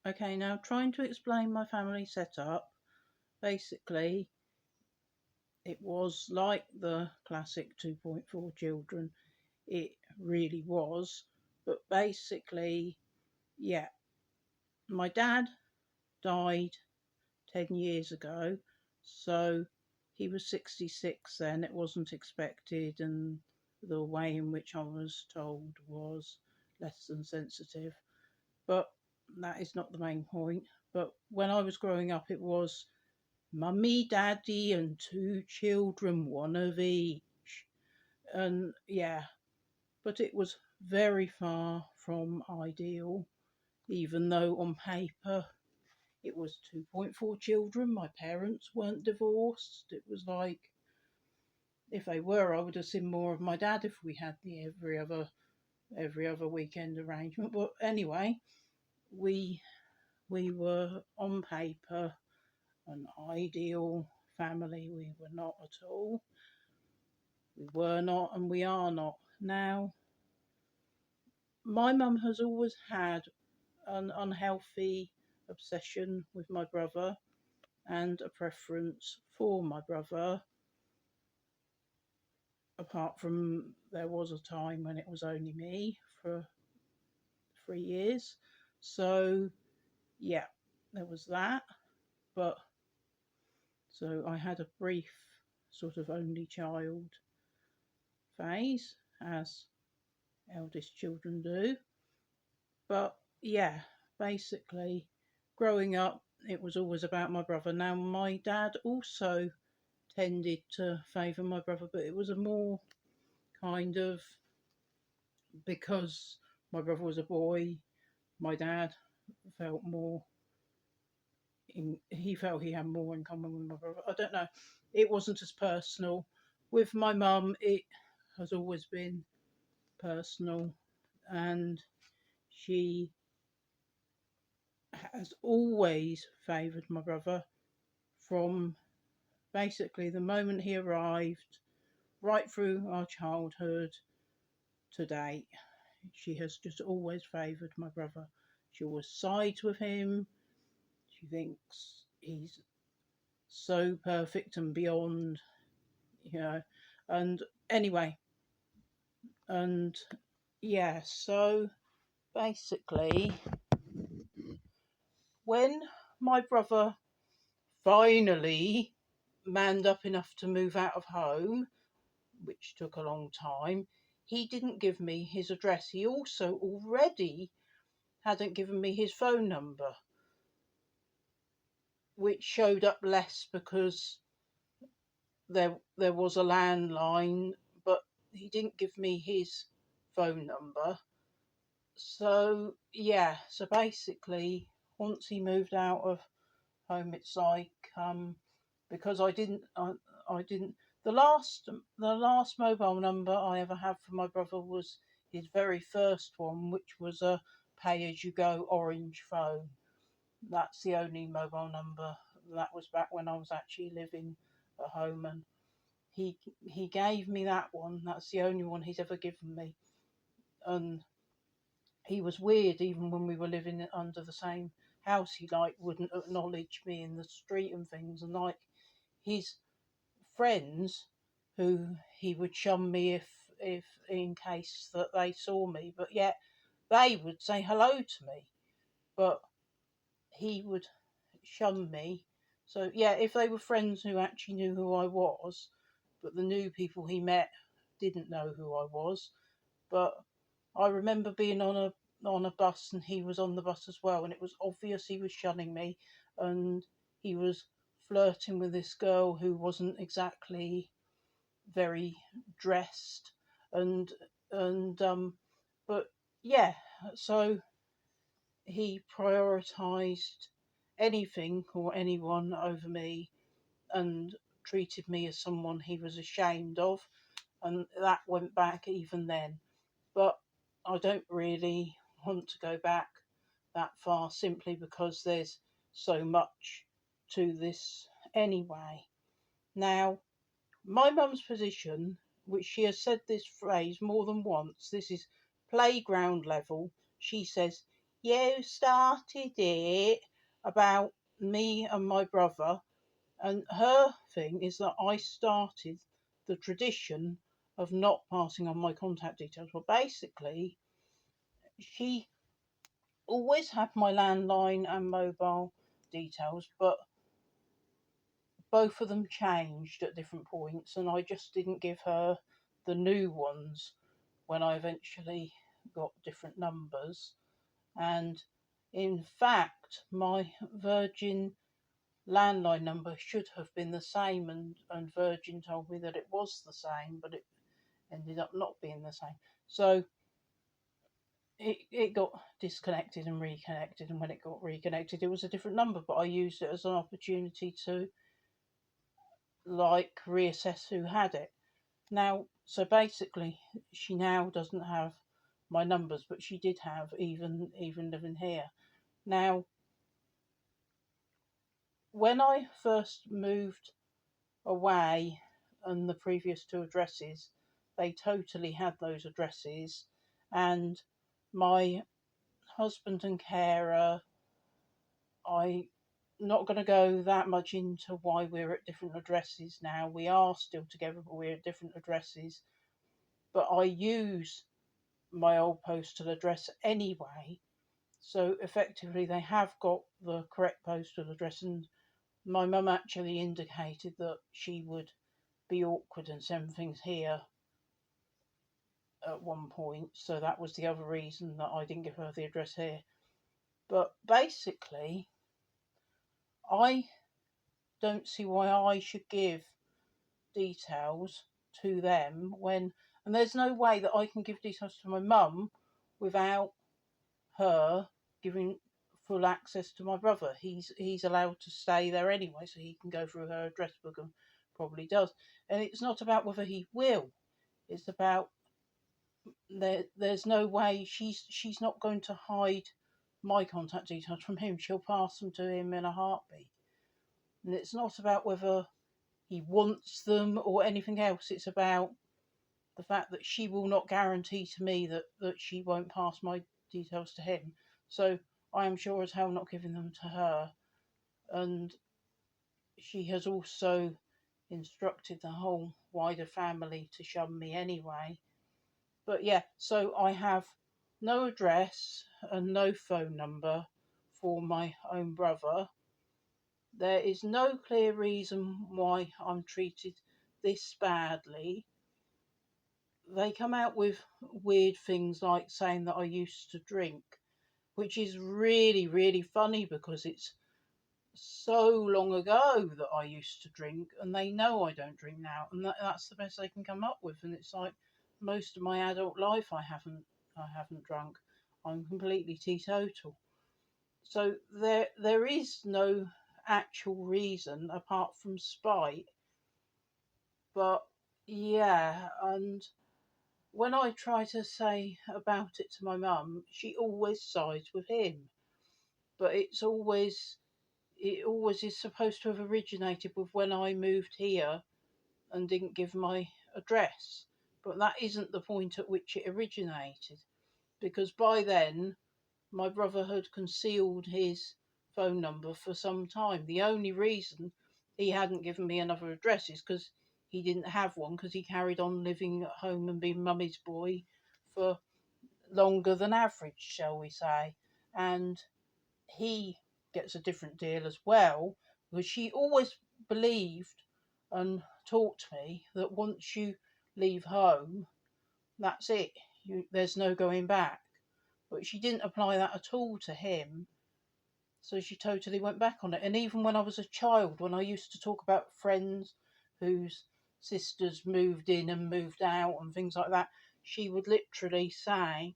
Okay, now trying to explain my family setup. Basically, it was like the classic 2.4 children. It really was. But basically, yeah, my dad died 10 years ago, so he was 66 then. It wasn't expected, and the way in which I was told was less than sensitive. But that is not the main point. But when I was growing up, it was mummy, daddy, and two children, one of each. And yeah, but it was very far from ideal, even though on paper it was 2.4 children. My parents weren't divorced. It was like, if they were, I would have seen more of my dad if we had the every other weekend arrangement. But anyway, we we were on paper an ideal family. We were not at all. We were not, and we are not. Now, my mum has always had an unhealthy obsession with my brother and a preference for my brother. Apart from, there was a time when it was only me for 3 years. So, yeah, there was that. But so I had a brief sort of only child phase, as eldest children do. But yeah, basically, growing up, it was always about my brother. Now, my dad also tended to favour my brother, but it was a more kind of, because my brother was a boy, my dad felt more he felt he had more in common with my brother. I don't know. It wasn't as personal. With my mum, it has always been personal, and she has always favoured my brother from basically the moment he arrived right through our childhood to date. She has just always favoured my brother. She always sides with him. She thinks he's so perfect and beyond, you know. And anyway, and yeah, so basically, when my brother finally manned up enough to move out of home, which took a long time, he didn't give me his address. He also already hadn't given me his phone number, which showed up less because there was a landline, but he didn't give me his phone number. So yeah, so basically, once he moved out of home, it's like, because I didn't the last mobile number I ever had for my brother was his very first one, which was a pay as you go orange phone. That's the only mobile number. That was back when I was actually living at home, and he gave me that one. That's the only one he's ever given me. And he was weird, even when we were living under the same house. He like wouldn't acknowledge me in the street and things, and like his friends, who he would shun me if in case that they saw me, but yet they would say hello to me, but he would shun me. So yeah, if they were friends who actually knew who I was, but the new people he met didn't know who I was. But I remember being on a bus, and he was on the bus as well, and it was obvious he was shunning me, and he was flirting with this girl who wasn't exactly very dressed, and but yeah, so he prioritized anything or anyone over me, and treated me as someone he was ashamed of, and that went back even then. But I don't really want to go back that far, simply because there's so much to this anyway. Now, my mum's position, which she has said this phrase more than once, this is playground level. She says, you started it about me and my brother. And her thing is that I started the tradition of not passing on my contact details. Well, basically, she always had my landline and mobile details, but both of them changed at different points, and I just didn't give her the new ones when I eventually got different numbers. And in fact, my Virgin landline number should have been the same, and Virgin told me that it was the same, but it ended up not being the same. So it got disconnected and reconnected, and when it got reconnected, it was a different number, but I used it as an opportunity to like reassess who had it. Now, so basically, she now doesn't have my numbers, but she did have even living here. Now, when I first moved away and the previous two addresses, they totally had those addresses, and my husband and carer, I not going to go that much into why we're at different addresses now. We are still together, but we're at different addresses. But I use my old postal address anyway, so effectively they have got the correct postal address. And my mum actually indicated that she would be awkward and send things here at one point, so that was the other reason that I didn't give her the address here. But basically, I don't see why I should give details to them when, and there's no way that I can give details to my mum without her giving full access to my brother. He's allowed to stay there anyway, so he can go through her address book, and probably does. And it's not about whether he will, it's about there's no way she's not going to hide my contact details from him. She'll pass them to him in a heartbeat. And it's not about whether he wants them or anything else. It's about the fact that she will not guarantee to me that she won't pass my details to him. So I am sure as hell not giving them to her. And she has also instructed the whole wider family to shun me anyway. But yeah, so I have no address and no phone number for my own brother. There is no clear reason why I'm treated this badly. They come out with weird things like saying that I used to drink, which is really, really funny because it's so long ago that I used to drink, and they know I don't drink now, and that's the best they can come up with. And it's like most of my adult life, I haven't drunk. I'm completely teetotal. So there is no actual reason apart from spite. But yeah, and when I try to say about it to my mum, she always sides with him. But it always is supposed to have originated with when I moved here and didn't give my address. But that isn't the point at which it originated, because by then my brother had concealed his phone number for some time. The only reason he hadn't given me another address is because he didn't have one, because he carried on living at home and being mummy's boy for longer than average, shall we say. And he gets a different deal as well, because she always believed and taught me that once you leave home, that's it. There's no going back. But she didn't apply that at all to him, so she totally went back on it. And even when I was a child, when I used to talk about friends whose sisters moved in and moved out and things like that, she would literally say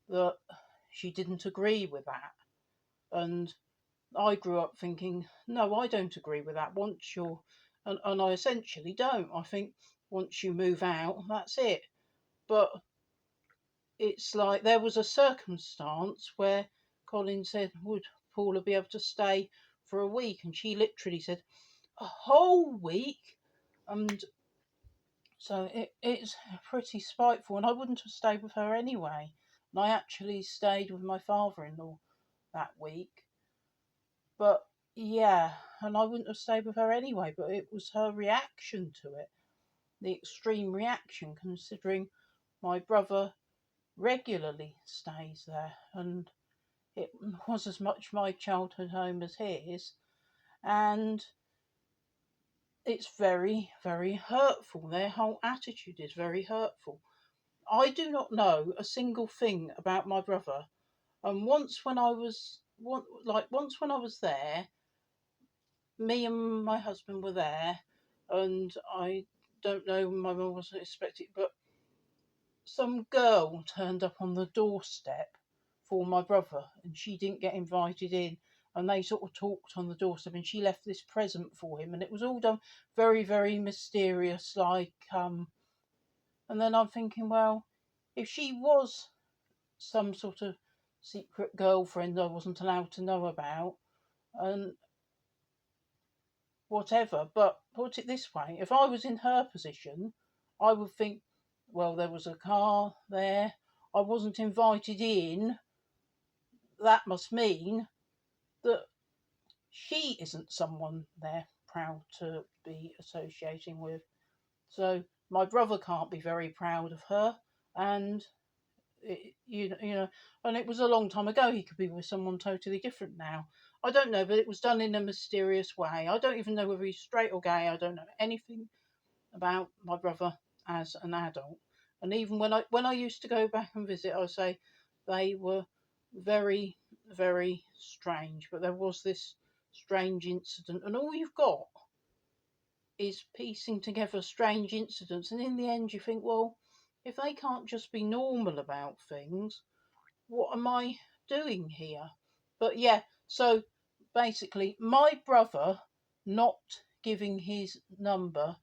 that she didn't agree with that. And I grew up thinking, no, I don't agree with that. And I essentially don't. I think once you move out, that's it. But it's like there was a circumstance where Colin said, would Paula be able to stay for a week? And she literally said, a whole week? And so it's pretty spiteful. And I wouldn't have stayed with her anyway. and I actually stayed with my father-in-law that week. But yeah, and I wouldn't have stayed with her anyway, but it was her reaction to it, the extreme reaction, considering my brother regularly stays there, and it was as much my childhood home as his, and it's very, very hurtful. Their whole attitude is very hurtful. I do not know a single thing about my brother, and once when I was there, me and my husband were there, and I don't know, my mum wasn't expecting, but some girl turned up on the doorstep for my brother, and she didn't get invited in. And they sort of talked on the doorstep, and she left this present for him, and it was all done very, very mysterious, And then I'm thinking, well, if she was some sort of secret girlfriend I wasn't allowed to know about, and whatever. But put it this way, if I was in her position, I would think, well, there was a car there, I wasn't invited in, that must mean that she isn't someone they're proud to be associating with. So my brother can't be very proud of her, and you know, and it was a long time ago. He could be with someone totally different now. I don't know, but it was done in a mysterious way. I don't even know whether he's straight or gay. I don't know anything about my brother as an adult. And even when I used to go back and visit, I would say they were very, very strange. But there was this strange incident, and all you've got is piecing together strange incidents, and in the end you think, well, if they can't just be normal about things, what am I doing here? But yeah, so basically, my brother not giving his number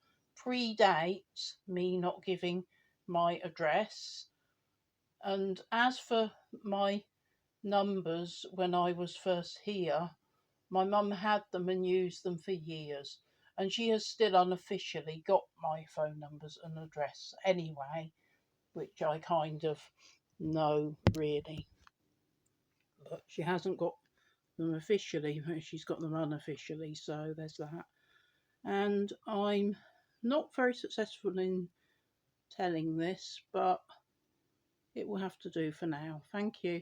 predates me not giving my address. And as for my numbers when I was first here, my mum had them and used them for years. And she has still unofficially got my phone numbers and address anyway, which I kind of know really. But she hasn't got them officially, she's got them unofficially, so there's that. And I'm not very successful in telling this, but it will have to do for now. Thank you.